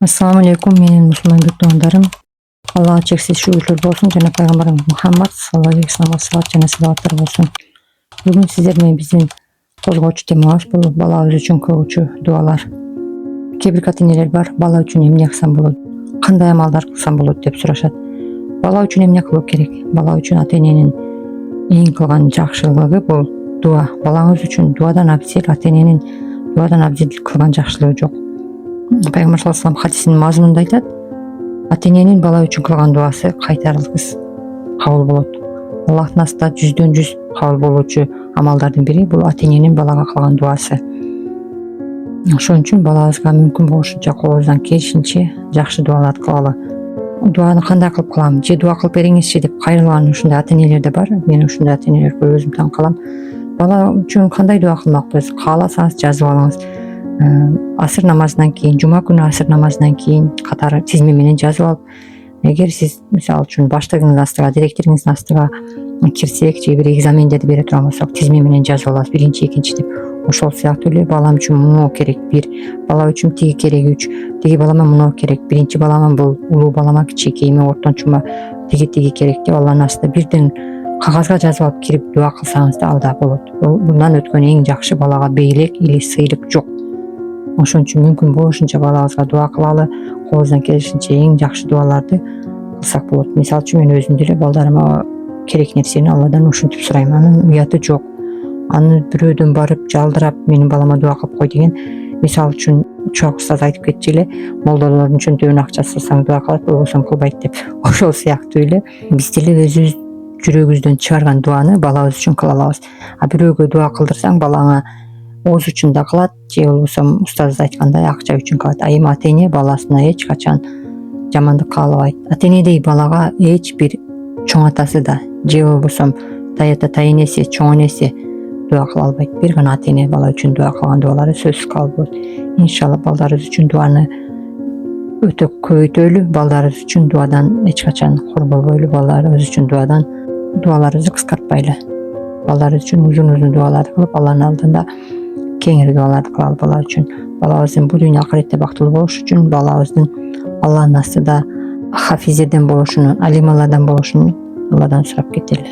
Assalamu alaikum, менин мусулман бектондарым. Аллаға чексиз шүгүрлөр болсун жана пайгамбарым Мухаммад саллаллаху алейхи вассаламга салат жана салаваттар болсун. Бүгүн сиздер менен биздин козгоочу темабыз бул балабыз үчүн кылуучу дуалар. Кээ бир ата-энелер бар, бала үчүн эмне кылсам болот, кандай амалдар кылсам болот деп сурашат. Бала үчүн эмне кылуу керек? Бала үчүн ата-эненин эң кылган жакшылыгы бул дуа. Балаңыз үчүн дуадан абзел, ата-эненин дуадан абзел кылган жакшылыгы жок. Пайгамбар саллаллаху алейхи вассалам хадисинин мазмунунда айтат: ата-эненин бала үчүн кылган дуасы кайтарылгыс кабыл болот. Аллахтын астында 100/100 кабыл болуучу амалдардын бири бул ата-эненин балага кылган дуасы. Ошон үчүн балабызга мүмкүн болушунча колубуздан келишинче жакшы дуаларды кылалы. Дуаны кандай кылып кылам? Же дуа кылып бериңизчи деп кайрылган ушундай ата-энелер да бар. Мен ушундай ата-энелер көрүп өзүм таң калам. Бала үчүн кандай дуа кылмакпыз? Кааласаңыз жазып алыңыз. Асыр намазынан кийин, жума күнү асыр намазынан кийин катары тизме менен жазып алып, эгер сиз мисалы үчүн баштыгыңыздын астыга, директоруңуздун астыга кирсек же бир экзамендерди бере турган болсок, тизме менен жазып алабыз, биринчи, экинчи деп. Ошол сыяктуу эле балам үчүн муну керек, бир бала үчүн тиги керек, 3 тиги балама муну керек, биринчи балама бул, улуу балама кичинекейиме, ортончума тиги керек деп Алланын астында бирден кагазга жазып алып кирип дуа кылсаңыз да ал да болот. Bundan өткөн эң жакшы балага бейлик или сыйлык жок. Ошон үчүн мүмкүн болушунча балабызга дуа кылалы, колубуздан келишинче эң жакшы дуаларды кылсак болот. Мисалы үчүн мен өзүм деле балдарыма керек нерсени Алладан ушинтип сурайм. Анын уяты жок. Аны бирөөдөн барып жалдырап менин балама дуа кылып кой деген, мисалы үчүн чоң устаз айтып кетчү эле, молдолордун чөнтөгүнө акча салсаң дуа кылат, болбосо кылбайт деп. Ошол сыяктуу эле биз деле өзүбүз жүрөгүбүздөн чыгарган дуаны балабыз үчүн кыла алабыз. А бирөөгө дуа кылдырсаң балаңа ооз үчүн да кылат, же болбосо устаз айткандай акча үчүн кылат. А эми ата-эне баласына эч качан жамандык каалабайт. Ата-энедей балага эч бир чоң атасы да же болбосо тайэнеси, чоң энеси дуа кыла албайт. Бир гана ата-эне бала үчүн дуа кылган дуалары сөзсүз кабыл болот. Иншалла балдарыбыз үчүн дуаны өтө көбөйтөлү, балдарыбыз үчүн дуадан эч качан кор болбойлу, балдарыбыз үчүн дуаларыбызды кыскартпайлы. Балдарыбыз үчүн узун дуаларды кылып, Алланын алдында кеңири дуаларды кылалы бала үчүн. Балабыздын бул дүйнө акыретте бактылуу болушу үчүн, балабыздын Алланын астында хафизеден болушун, алималадан болушун Алладан сурап кетели.